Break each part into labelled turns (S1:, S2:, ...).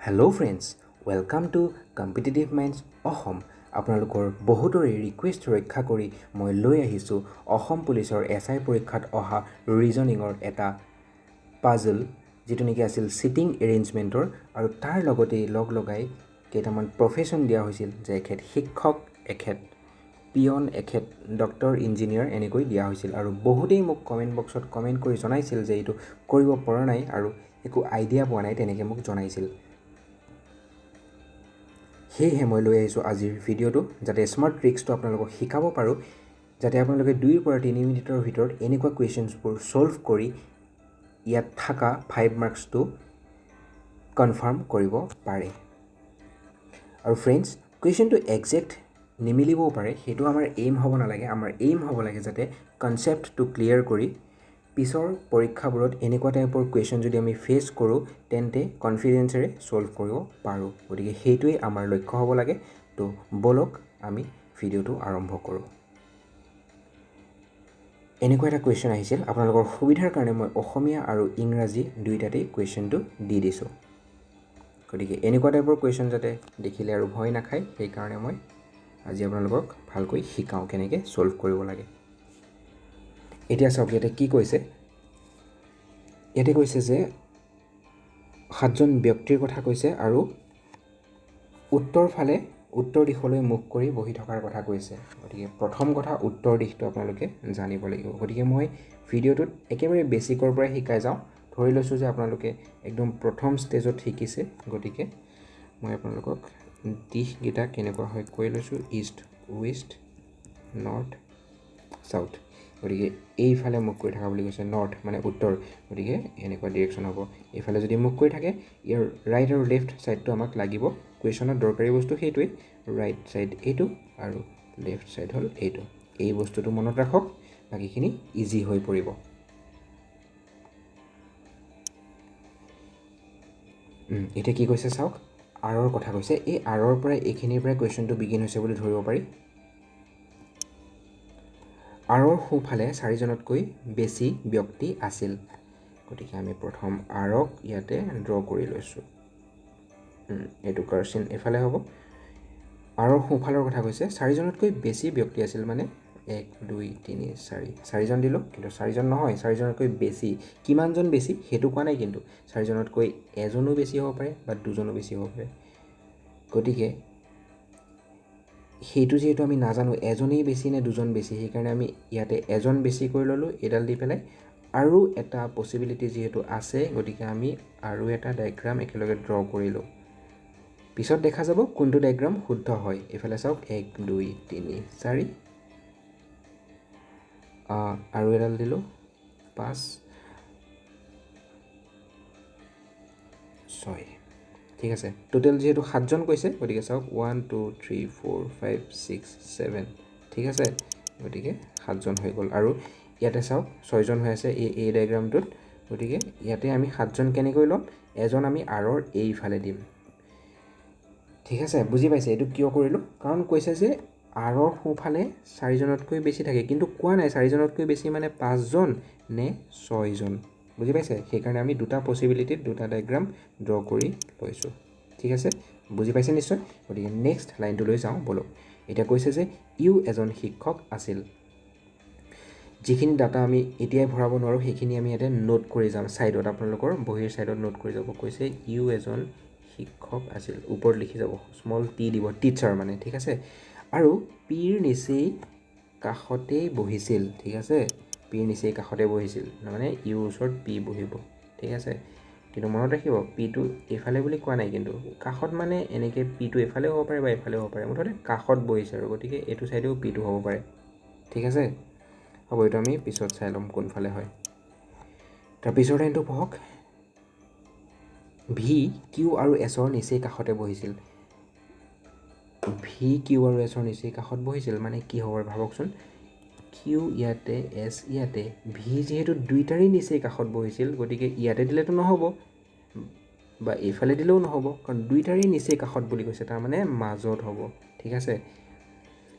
S1: Hello' friends, welcome to competitive minds Assam. আপোনালোকৰ বহুতৰে request ৰক্ষা কৰি মই লৈ আহিছোঁ অসম পুলিচৰ SI পৰীক্ষাত অহা ৰিজনিঙৰ এটা পাজল, যিটো নেকি আছিল ছিটিং এৰেঞ্জমেণ্টৰ, আৰু তাৰ লগতেই লগাই কেইটামান প্ৰফেশ্যন দিয়া হৈছিল, যে এখেত শিক্ষক, এখেত পিয়ন, এখেত ডক্টৰ, ইঞ্জিনিয়াৰ এনেকৈ দিয়া হৈছিল। আৰু বহুতেই মোক কমেণ্ট বক্সত কমেণ্ট কৰি জনাইছিল যে এইটো কৰিব পৰা নাই আৰু একো আইডিয়া পোৱা নাই, তেনেকৈ মোক জনাইছিল। সেয়েহে মই লৈ আহিছোঁ আজিৰ ভিডিঅ'টো, যাতে স্মাৰ্ট ট্ৰিক্সটো আপোনালোকক শিকাব পাৰোঁ, যাতে আপোনালোকে 2 পৰা 3 মিনিটৰ ভিতৰত এনেকুৱা কুৱেশ্যনছবোৰ ছল্ভ কৰি ইয়াত থকা 5 মাৰ্কছটো কনফাৰ্ম কৰিব পাৰে। আৰু ফ্ৰেণ্ডছ, কুৱেশ্যনটো একজেক্ট নিমিলিবও পাৰে, সেইটো আমাৰ এইম হ'ব নালাগে। আমাৰ এইম হ'ব লাগে যাতে কনচেপ্টটো ক্লিয়াৰ কৰি পিছৰ পৰীক্ষাবোৰত এনেকুৱা টাইপৰ কুৱেশ্যন যদি আমি ফেচ কৰোঁ, তেন্তে কনফিডেঞ্চেৰে ছল্ভ কৰিব পাৰোঁ। গতিকে সেইটোৱেই আমাৰ লক্ষ্য হ'ব লাগে। তো ব'লক আমি ভিডিঅ'টো আৰম্ভ কৰোঁ। এনেকুৱা এটা কুৱেশ্যন আহিছিল, আপোনালোকৰ সুবিধাৰ কাৰণে মই অসমীয়া আৰু ইংৰাজী দুয়োটাতেই কুৱেশ্যনটো দি দিছোঁ। গতিকে এনেকুৱা টাইপৰ কুৱেশ্যন যাতে দেখিলে আৰু ভয় নাখায়, সেইকাৰণে মই আজি আপোনালোকক ভালকৈ শিকাওঁ কেনেকৈ ছল্ভ কৰিব লাগে। এতিয়া চাওক, ইয়াতে কি কৈছে। ইয়াতে কৈছে যে 7জন ব্যক্তিৰ কথা কৈছে আৰু উত্তৰ দিশলৈ মুখ কৰি বহি থকাৰ কথা কৈছে। গতিকে প্ৰথম কথা, উত্তৰ দিশটো আপোনালোকে জানিব লাগিব। গতিকে মই ভিডিঅ'টোত একেবাৰে বেছিকৰ পৰাই শিকাই যাওঁ। ধৰি লৈছোঁ যে আপোনালোকে একদম প্ৰথম ষ্টেজত শিকিছে, গতিকে মই আপোনালোকক দিশকেইটা কেনেকুৱা হয় কৈ লৈছোঁ। East, west, north, south. গতিকে এইফালে মুখ কৰি থকা বুলি কৈছে, নৰ্থ মানে উত্তৰ। গতিকে এনেকুৱা ডিৰেকশ্যন হ'ব। এইফালে যদি মুখ কৰি থাকে, ইয়াৰ ৰাইট আৰু লেফ্ট ছাইডটো আমাক লাগিব। কুৱেশ্যনত দৰকাৰী বস্তু সেইটোৱেই, ৰাইট ছাইড এইটো আৰু লেফ্ট ছাইড হ'ল এইটো। এই বস্তুটো মনত ৰাখক, বাকীখিনি ইজি হৈ পৰিব। এতিয়া কি কৈছে চাওক, আৰৰ কথা কৈছে। এই আৰৰ পৰাই এইখিনিৰ পৰাই কুৱেশ্যনটো বিগিন হৈছে বুলি ধৰিব পাৰি। আৰৰ সোঁফালে 4জনতকৈ বেছি ব্যক্তি আছিল। গতিকে আমি প্ৰথম আৰক ইয়াতে ড্ৰ কৰি লৈছোঁ। এইটো কাৰ্চিন এইফালে হ'ব। আৰৰ সোঁফালৰ কথা কৈছে, 4জনতকৈ বেছি ব্যক্তি আছিল, মানে 1 2 3 4, 4জন দিলোঁ, কিন্তু 4জন নহয়, 4জনতকৈ বেছি। কিমানজন বেছি সেইটো কোৱা নাই, কিন্তু 4জনতকৈ এজনো বেছি হ'ব পাৰে বা 2জনো বেছি হ'ব পাৰে। গতিকে সেইটো যিহেতু আমি নাজানো এজনেই বেছি নে 2জন বেছি, সেইকাৰণে আমি ইয়াতে এজন বেছি কৰি ল'লোঁ এইডাল দি পেলাই। আৰু এটা পচিবিলিটি যিহেতু আছে, গতিকে আমি আৰু এটা ডায়েগ্ৰাম একেলগে ড্ৰ কৰিলোঁ। পিছত দেখা যাব কোনটো ডায়েগ্ৰাম শুদ্ধ হয়। এইফালে চাওক, 1 2 3 4, আৰু এডাল দিলোঁ 5 6। ঠিক আছে, টোটেল যিহেতু 7জন কৈছে, গতিকে চাওক 1 2 3 4 5 6 7। ঠিক আছে, গতিকে 7জন হৈ গ'ল। আৰু ইয়াতে চাওক 6জন হৈ আছে এই ডায়েগ্ৰামটোত। গতিকে ইয়াতে আমি 7জন কেনেকৈ ল'ম, এজন আমি আৰৰ এইফালে দিম। ঠিক আছে, বুজি পাইছে এইটো কিয় কৰিলোঁ? কাৰণ কৈছে যে আৰৰ সোঁফালে 4জনতকৈ বেছি থাকে, কিন্তু কোৱা নাই 4জনতকৈ বেছি মানে 5জন নে 6জন। বুজি পাইছে? সেইকাৰণে আমি দুটা পচিবিলিটিত দুটা ডায়েগ্ৰাম ড্ৰ কৰি লৈছোঁ। ঠিক আছে, বুজি পাইছে নিশ্চয়? গতিকে নেক্সট লাইনটোলৈ যাওঁ ব'লক। এতিয়া কৈছে যে ইও এজন শিক্ষক আছিল। যিখিনি ডাটা আমি এতিয়াই ভৰাব নোৱাৰোঁ, সেইখিনি আমি ইয়াতে নোট কৰি যাম ছাইডত, আপোনালোকৰ বহীৰ ছাইডত নোট কৰি যাব। কৈছে ইও এজন শিক্ষক আছিল, ওপৰত লিখি যাব, স্মল টি দিব, টিচাৰ মানে। ঠিক আছে, আৰু পিৰ নিচেই কাষতেই বহিছিল। ঠিক আছে, পিৰ নিচেই কাষতে বহিছিল, মানে ইউৰ ওচৰত পি বহিব। ঠিক আছে, কিন্তু মনত ৰাখিব পিটো এইফালে বুলি কোৱা নাই, কিন্তু কাষত মানে এনেকৈ পিটো এইফালেও হ'ব পাৰে বা এইফালেও হ'ব পাৰে, মুঠতে কাষত বহিছে আৰু। গতিকে এইটো ছাইডেও পিটো হ'ব পাৰে। ঠিক আছে, হ'ব, এইটো আমি পিছত চাই ল'ম কোনফালে হয়। তাৰপিছৰ লাইনটো পঢ়ক। ভি কিউ আৰু এছৰ নিচেই কাষতে বহিছিল। ভি কিউ আৰু এছৰ নিচেই কাষত বহিছিল মানে কি হ'ব ভাবকচোন। কিউ ইয়াতে, এছ ইয়াতে, ভি যিহেতু দুইটাৰেই নিচেই কাষত বহিছিল, গতিকে ইয়াতে দিলেতো নহ'ব বা এইফালে দিলেও নহ'ব, কাৰণ দুইটাৰেই নিচেই কাষত বুলি কৈছে, তাৰমানে মাজত হ'ব। ঠিক আছে,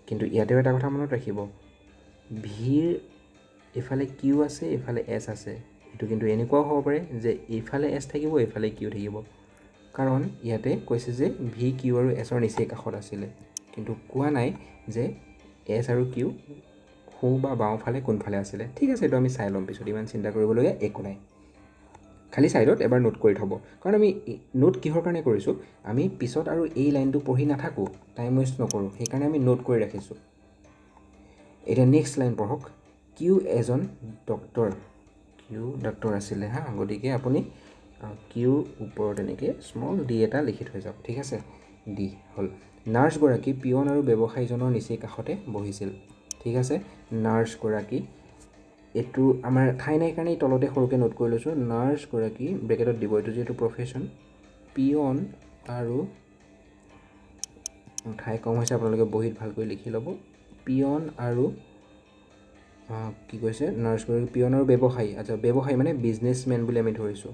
S1: কিন্তু ইয়াতেও এটা কথা মনত ৰাখিব, ভিৰ এইফালে কিউ আছে, এইফালে এছ আছে। এইটো কিন্তু এনেকুৱাও হ'ব পাৰে যে এইফালে এছ থাকিব, এইফালে কিউ থাকিব। কাৰণ ইয়াতে কৈছে যে ভি কিউ আৰু এছৰ নিচেই কাষত আছিলে, কিন্তু কোৱা নাই যে এছ আৰু কিউ সোঁ বা বাওঁফালে কোনফালে আছিলে। ঠিক আছে, এইটো আমি চাই ল'ম পিছত, ইমান চিন্তা কৰিবলগীয়া একো নাই। খালি ছাইডত এবাৰ নোট কৰি থ'ব, কাৰণ আমি নোট কিহৰ কাৰণে কৰিছোঁ, আমি পিছত আৰু এই লাইনটো পঢ়ি নাথাকোঁ, টাইম ৱেষ্ট নকৰোঁ, সেইকাৰণে আমি নোট কৰি ৰাখিছোঁ। এতিয়া নেক্সট লাইন পঢ়ক। কিউ এজন ডক্টৰ আছিলে হা, গতিকে আপুনি কিউৰ ওপৰত এনেকৈ স্মল ডি এটা লিখি থৈ যাওক। ঠিক আছে, ডি হ'ল। নাৰ্ছগৰাকী পিয়ন আৰু ব্যৱসায়ীজনৰ নিচেই কাষতে বহিছিল। ঠিক আছে, নাৰ্ছগৰাকী, এইটো আমাৰ ঠাই নাই কাৰণে তলতে সৰুকৈ নোট কৰি লৈছোঁ। নাৰ্ছগৰাকী ব্ৰেকেটত দিব, এইটো যিহেতু প্ৰফেশ্যন, পিয়ন আৰু ঠাই কম হৈছে, আপোনালোকে বহীত ভালকৈ লিখি ল'ব। পিয়ন আৰু কি কৈছে, নাৰ্ছগৰাকী পিয়ন আৰু ব্যৱসায়ী, আচ্ছা ব্যৱসায়ী মানে বিজনেছমেন বুলি আমি ধৰিছোঁ,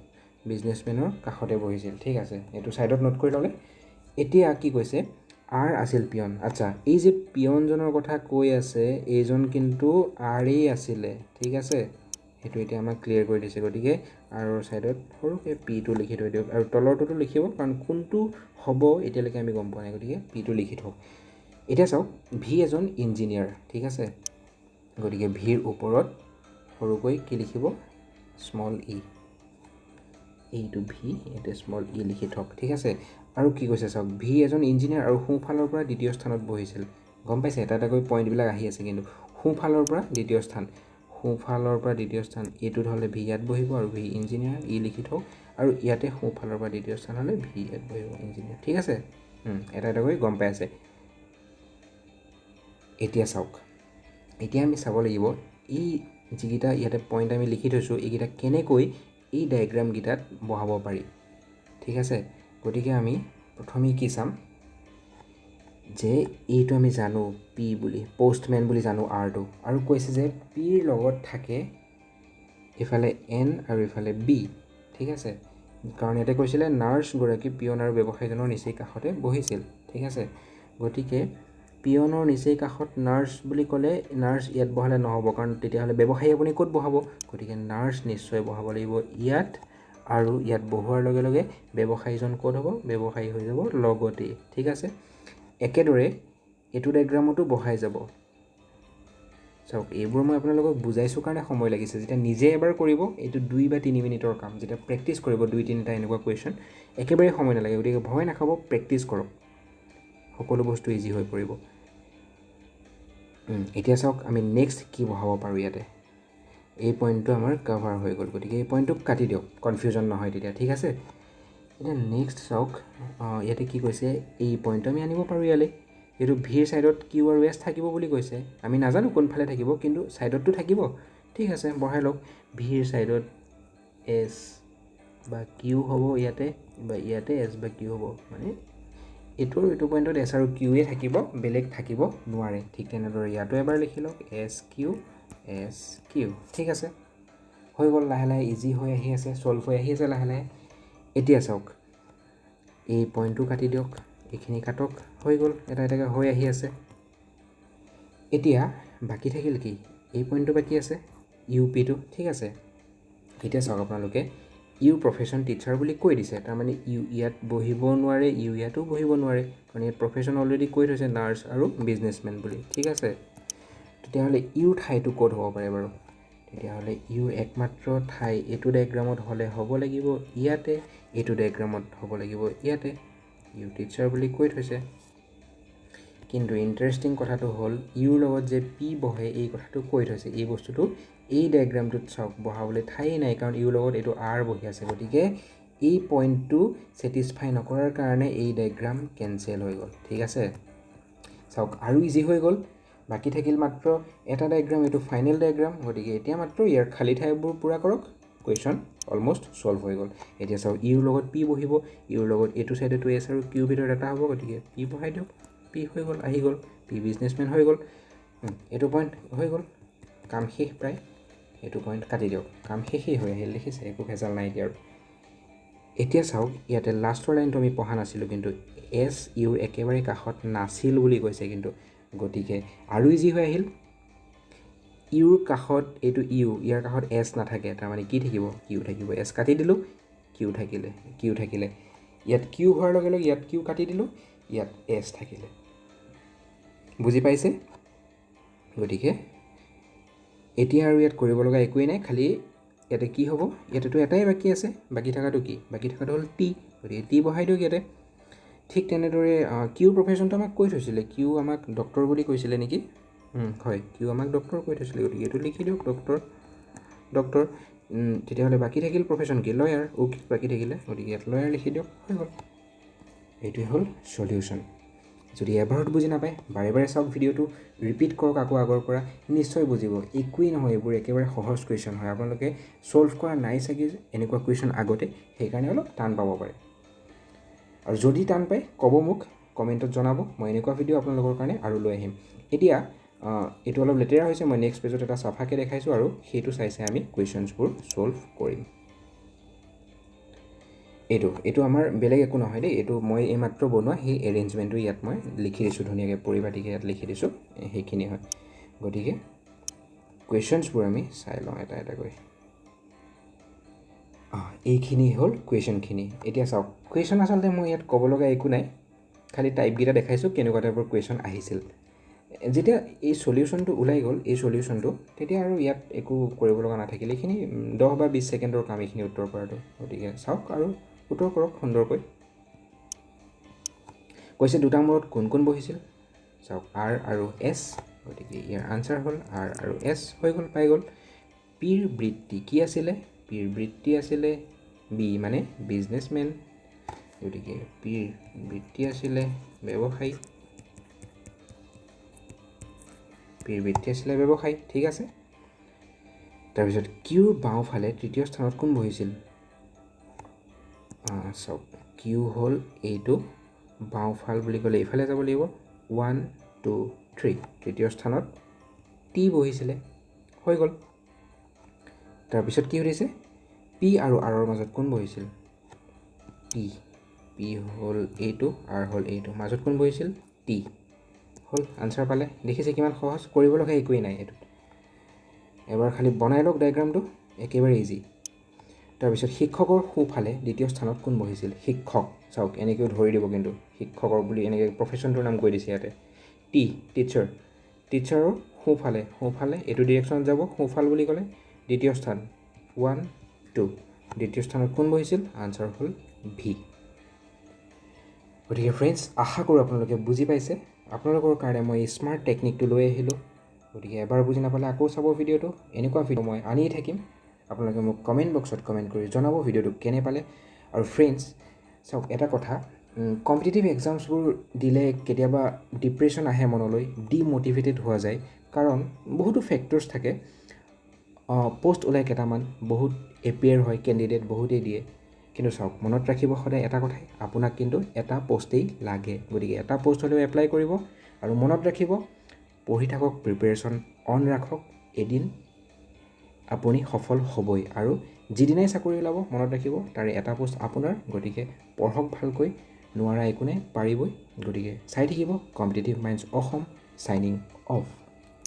S1: বিজনেছমেনৰ কাষতে বহিছিল। ঠিক আছে, এইটো ছাইডত নোট কৰি ল'লে। এতিয়া কি কৈছে, আৰ আছিল পিয়ন। আচ্ছা, এই যে পিয়নজনৰ কথা কৈ আছে, এইজন কিন্তু আৰেই আছিলে। ঠিক আছে, সেইটো এতিয়া আমাক ক্লিয়াৰ কৰি দিছে, গতিকে আৰৰ ছাইডত সৰুকৈ পিটো লিখি থৈ দিয়ক, আৰু তলৰটোতো লিখিব, কাৰণ কোনটো হ'ব এতিয়ালৈকে আমি গম পোৱা নাই, গতিকে পিটো লিখি থওক। এতিয়া চাওক, ভি এজন ইঞ্জিনিয়াৰ। ঠিক আছে, গতিকে ভিৰ ওপৰত সৰুকৈ কি লিখিব, স্মল ই, এইটো ভি, এইটো স্মল ই লিখি থওক। ঠিক আছে, আৰু কি কৈছে চাওক, ভি এজন ইঞ্জিনিয়াৰ আৰু সোঁফালৰ পৰা দ্বিতীয় স্থানত বহিছিল। গম পাইছে, এটা এটাকৈ পইণ্টবিলাক আহি আছে, কিন্তু সোঁফালৰ পৰা দ্বিতীয় স্থান, সোঁফালৰ পৰা দ্বিতীয় স্থান, এইটোত হ'লে ভি ইয়াত বহিব, আৰু ভি ইঞ্জিনিয়াৰ ই লিখি থওক, আৰু ইয়াতে সোঁফালৰ পৰা দ্বিতীয় স্থান হ'লে ভি ইয়াত বহিব, ইঞ্জিনিয়াৰ। ঠিক আছে, এটা এটাকৈ গম পাই আছে। এতিয়া চাওক, এতিয়া আমি চাব লাগিব এই যিকেইটা ইয়াতে পইণ্ট আমি লিখি থৈছোঁ, এইকেইটা কেনেকৈ এই ডায়েগ্ৰামকেইটাত বহাব পাৰি। ঠিক আছে, গতিকে আমি প্ৰথমেই কি চাম, যে এইটো আমি জানো পি বুলি, পষ্টমেন বুলি জানো আৰটো, আৰু কৈছে যে পিৰ লগত থাকে ইফালে এন আৰু ইফালে বি। ঠিক আছে, কাৰণ ইয়াতে কৈছিলে নাৰ্ছগৰাকী পিয়ন আৰু ব্যৱসায়ীজনৰ নিচেই কাষতে বহিছিল। ঠিক আছে, গতিকে পিয়নৰ নিচেই কাষত নাৰ্ছ বুলি ক'লে নাৰ্ছ ইয়াত বহালে নহ'ব, কাৰণ তেতিয়াহ'লে ব্যৱসায়ী আপুনি ক'ত বহাব, গতিকে নাৰ্ছ নিশ্চয় বহাব লাগিব ইয়াত, আৰু ইয়াত বহোৱাৰ লগে লগে ব্যৱসায়ীজন ক'ত হ'ব, ব্যৱসায়ী হৈ যাব লগতেই। ঠিক আছে, একেদৰে এইটো ডায়েগ্ৰামতো বহাই যাব। চাওক, এইবোৰ মই আপোনালোকক বুজাইছোঁ কাৰণে সময় লাগিছে, যেতিয়া নিজে এবাৰ কৰিব এইটো 2 বা 3 মিনিটৰ কাম, যেতিয়া প্ৰেক্টিছ কৰিব 2-3টা এনেকুৱা কুৱেশ্যন একেবাৰে সময় নালাগে, গতিকে ভয় নাখাব, প্ৰেক্টিছ কৰক, সকলো বস্তু ইজি হৈ পৰিব। এতিয়া চাওক, আমি নেক্সট কি বহাব পাৰোঁ ইয়াতে, এই পইণ্টটো আমাৰ কভাৰ হৈ গ'ল, গতিকে এই পইণ্টটোক কাটি দিয়ক, কনফিউজন নহয় তেতিয়া। ঠিক আছে, এতিয়া নেক্সট চাওক, ইয়াতে কি কৈছে, এই পইণ্টটো আমি আনিব পাৰোঁ ইয়ালৈ, এইটো ভিৰ ছাইডত কিউ আৰু এছ থাকিব বুলি কৈছে, আমি নাজানো কোনফালে থাকিব, কিন্তু ছাইডতটো থাকিব। ঠিক আছে, বহাই লওক, ভিৰ ছাইডত এছ বা কিউ হ'ব ইয়াতে, বা ইয়াতে এছ বা কিউ হ'ব, মানে এইটো পইণ্টত এছ আৰু কিউৱে থাকিব, বেলেগ থাকিব নোৱাৰে। ঠিক তেনেদৰে ইয়াতো এবাৰ লিখি লওক, এছ কিউ। ঠিক আছে, হৈ গ'ল, লাহে লাহে ইজি হৈ আহি আছে, ছল্ভ হৈ আহি আছে লাহে লাহে। এতিয়া চাওক, এই পইণ্টটো কাটি দিয়ক, এইখিনি কাটক, হৈ গ'ল, এটা এটাকৈ হৈ আহি আছে। এতিয়া বাকী থাকিল কি, এই পইণ্টটো বাকী আছে, ইউ পিটো। ঠিক আছে, এতিয়া চাওক আপোনালোকে, ইউ প্ৰফেশ্যন টিচাৰ বুলি কৈ দিছে, তাৰমানে ইউ ইয়াত বহিব নোৱাৰে, ইউ ইয়াতো বহিব নোৱাৰে, কাৰণ ইয়াত প্ৰফেশ্যন অলৰেডি কৈ থৈছে নাৰ্ছ আৰু বিজনেছমেন বুলি। ঠিক আছে, তেতিয়াহ'লে ইউৰ ঠাইটো ক'ত হ'ব পাৰে বাৰু, তেতিয়াহ'লে ইউৰ একমাত্ৰ ঠাই এইটো ডায়েগ্ৰামত হ'লে হ'ব লাগিব ইয়াতে, এইটো ডায়েগ্ৰামত হ'ব লাগিব ইয়াতে, ইউ টিচাৰ বুলি কৈ থৈছে। কিন্তু ইণ্টাৰেষ্টিং কথাটো হ'ল, ইউৰ লগত যে পি বহে এই কথাটো কৈ থৈছে, এই বস্তুটো এই ডায়েগ্ৰামটোত চাওক বহাবলৈ ঠায়েই নাই, কাৰণ ইউৰ লগত এইটো আৰ বহি আছে, গতিকে এই পইণ্টটো ছেটিছফাই নকৰাৰ কাৰণে এই ডায়েগ্ৰাম কেঞ্চেল হৈ গ'ল। ঠিক আছে, চাওক আৰু ইজি হৈ গ'ল, বাকী থাকিল মাত্ৰ এটা ডায়েগ্ৰাম, এইটো ফাইনেল ডায়েগ্ৰাম, গতিকে এতিয়া মাত্ৰ ইয়াৰ খালী ঠাইবোৰ পূৰা কৰক, কুৱেশ্যন অলম'ষ্ট ছল্ভ হৈ গ'ল। এতিয়া চাওক, ইউৰ লগত পি বহিব, ইউৰ লগত এইটো ছাইডেতো এছ আৰু কিউৰ ভিতৰত এটা হ'ব, গতিকে পি বহাই দিয়ক, পি হৈ গ'ল, আহি গ'ল, পি বিজনেছমেন হৈ গ'ল। এইটো পইণ্ট হৈ গ'ল, কাম শেষ প্ৰায়, এইটো পইণ্ট কাটি দিয়ক, কাম শেষেই হৈ আহিল, দেখিছে, একো ভেজাল নাই এতিয়া আৰু। এতিয়া চাওক, ইয়াতে লাষ্টৰ লাইনটো আমি পঢ়া নাছিলোঁ, কিন্তু এছ ইউৰ একেবাৰে কাষত নাছিল বুলি কৈছে, কিন্তু গতিকে আৰু ইজি হৈ আহিল, ইউৰ কাষত এইটো ইউ, ইয়াৰ কাষত এছ নাথাকে, তাৰমানে কি থাকিব, কিউ থাকিব, এছ কাটি দিলোঁ, কিউ থাকিলে। ইয়াত কিউ হোৱাৰ লগে লগে ইয়াত কিউ কাটি দিলোঁ, ইয়াত এছ থাকিলে। বুজি পাইছে? গতিকে এতিয়া আৰু ইয়াত কৰিব লগা একোৱেই নাই, খালি ইয়াতে কি হ'ব, ইয়াতেতো এটাই বাকী আছে, বাকী থকাটো কি? বাকী থকাটো হ'ল টি, গতিকে টি বহাই দিয়ক ইয়াতে। ঠিক তেনেদৰে কিউৰ প্ৰফেশ্যনটো আমাক কৈ থৈছিলে, কিউ আমাক ডক্টৰ বুলি কৈছিলে নেকি? হয়, কিউ আমাক ডক্টৰ কৈ থৈছিলে, গতিকে এইটো লিখি দিয়ক ডক্টৰ। তেতিয়াহ'লে বাকী থাকিল প্ৰফেশ্যন কি? লয়াৰ। উকিল বাকী থাকিলে, গতিকে ইয়াত লয়াৰ লিখি দিয়ক, হৈ গ'ল। এইটোৱে হ'ল চলিউশ্যন। যদি এবাৰত বুজি নাপায়, বাৰে বাৰে চাওক ভিডিঅ'টো, ৰিপিট কৰক আকৌ আগৰ পৰা, নিশ্চয় বুজিব। একোৱেই নহয়, এইবোৰ একেবাৰে সহজ কুৱেশ্যন হয়। আপোনালোকে ছল্ভ কৰা নাই চাগে এনেকুৱা কুৱেশ্যন আগতে, সেইকাৰণে অলপ টান পাব পাৰে। আৰু যদি টান পায় ক'ব মোক, কমেণ্টত জনাব, মই এনেকুৱা ভিডিঅ' আপোনালোকৰ কাৰণে আৰু লৈ আহিম। এতিয়া এইটো অলপ লেতেৰা হৈছে, মই নেক্সট পেজত এটা চাফাকৈ দেখাইছোঁ আৰু সেইটো চাই আমি কুৱেশ্যনছবোৰ ছল্ভ কৰিম। এইটো আমাৰ বেলেগ একো নহয় দেই, এইটো মই এইমাত্ৰ বনোৱা সেই এৰেঞ্জমেণ্টটো ইয়াত মই লিখি দিছোঁ ধুনীয়াকৈ, পৰিপাটিকৈ ইয়াত লিখি দিছোঁ, সেইখিনি হয়। গতিকে কুৱেশ্যনছবোৰ আমি চাই লওঁ এটা এটাকৈ। এইখিনি হ'ল কুৱেশ্যনখিনি। এতিয়া চাওক, কুৱেশ্যন আচলতে মই ইয়াত ক'ব লগা একো নাই, খালি টাইপকেইটা দেখাইছোঁ কেনেকুৱা টাইপৰ কুৱেশ্যন আহিছিল। যেতিয়া এই চলিউশ্যনটো ওলাই গ'ল, এই চলিউশ্যনটো, তেতিয়া আৰু ইয়াত একো কৰিব লগা নাথাকিল। এইখিনি 10 বা 20 ছেকেণ্ডৰ কাম এইখিনি উত্তৰ কৰাটো। গতিকে চাওক আৰু উত্তৰ কৰক সুন্দৰকৈ। কৈছে দুটা মূৰত কোন কোন বহিছিল? চাওক, আৰ আৰু এছ, গতিকে ইয়াৰ আনচাৰ হ'ল আৰ আৰু এছ, হৈ গ'ল, পাই গ'ল। পিৰ বৃত্তি কি আছিলে? পিৰ বৃত্তি আছিলে বি, মানে বিজনেছমেন। গতিকে পিৰ বৃত্তি আছিলে ব্যৱসায়ী। পিৰ বৃত্তি আছিলে ব্যৱসায়ী, ঠিক আছে। তাৰপিছত কিউৰ বাওঁফালে তৃতীয় স্থানত কোন বহিছিল? চাওক, কিউ হ'ল এইটো, বাওঁফাল বুলি ক'লে এইফালে যাব লাগিব, 1 2 3, তৃতীয় স্থানত টি বহিছিলে, হৈ গ'ল। তাৰপিছত কি সুধিছে? পি আৰু আৰৰ মাজত কোন বহিছিল? পি হ'ল এইটো, আৰ হ'ল এইটো, মাজত কোন বহিছিল? টি, হ'ল, আনচাৰ পালে। দেখিছে কিমান সহজ, কৰিব লগা একোৱেই নাই এইটোত। এবাৰ খালি বনাই লওক ডায়েগ্ৰামটো, একেবাৰে ইজি। তাৰপিছত শিক্ষকৰ সোঁফালে দ্বিতীয় স্থানত কোন বহিছিল? শিক্ষক, চাওক এনেকৈও ধৰি দিব, কিন্তু শিক্ষকৰ বুলি এনেকৈ প্ৰফেশ্যনটোৰ নাম কৈ দিছে ইয়াতে। টিচাৰৰ সোঁফালে এইটো ডিৰেকশ্যনত যাব, সোঁফাল বুলি ক'লে দ্বিতীয় স্থান, 1 2, দ্বিতীয় স্থানত কোন বহিছিল? আনচাৰ হ'ল ভি। গতিকে ফ্ৰেণ্ডছ, আশা কৰোঁ আপোনালোকে বুজি পাইছে। আপোনালোকৰ কাৰণে মই স্মাৰ্ট টেকনিকটো লৈ আহিলোঁ। গতিকে এবাৰ বুজি নাপালে আকৌ চাব ভিডিঅ'টো, এনেকুৱা ভিডিঅ' মই আনিয়ে থাকিম। আপোনালোকে মোক কমেণ্ট বক্সত কমেণ্ট কৰি জনাব ভিডিঅ'টো কেনে পালে। আৰু ফ্ৰেণ্ডছ চাওক, এটা কথা, কম্পিটিটিভ এক্সামছবোৰ দিলে কেতিয়াবা ডিপ্ৰেশ্যন আহে মনলৈ, ডিম'টিভেটেড হোৱা যায়, কাৰণ বহুতো ফেক্টৰ্ছ থাকে। পোষ্ট ওলায় কেইটামান, বহুত এপিয়াৰ হয় কেণ্ডিডেট, বহুতেই দিয়ে, কিন্তু চাওক মনত ৰাখিব সদায় এটা কথাই, আপোনাক কিন্তু এটা পষ্টেই লাগে। গতিকে এটা পষ্ট হ'লেও এপ্লাই কৰিব, আৰু মনত ৰাখিব, পঢ়ি থাকক, প্ৰিপেৰেশ্যন অন ৰাখক, এদিন আপুনি সফল হ'বই। আৰু যিদিনাই চাকৰি ওলাব মনত ৰাখিব, তাৰে এটা পোষ্ট আপোনাৰ। গতিকে পঢ়ক ভালকৈ, নোৱাৰা একো নাই, পাৰিবই। গতিকে চাই থাকিব competitive minds Assam, signing of.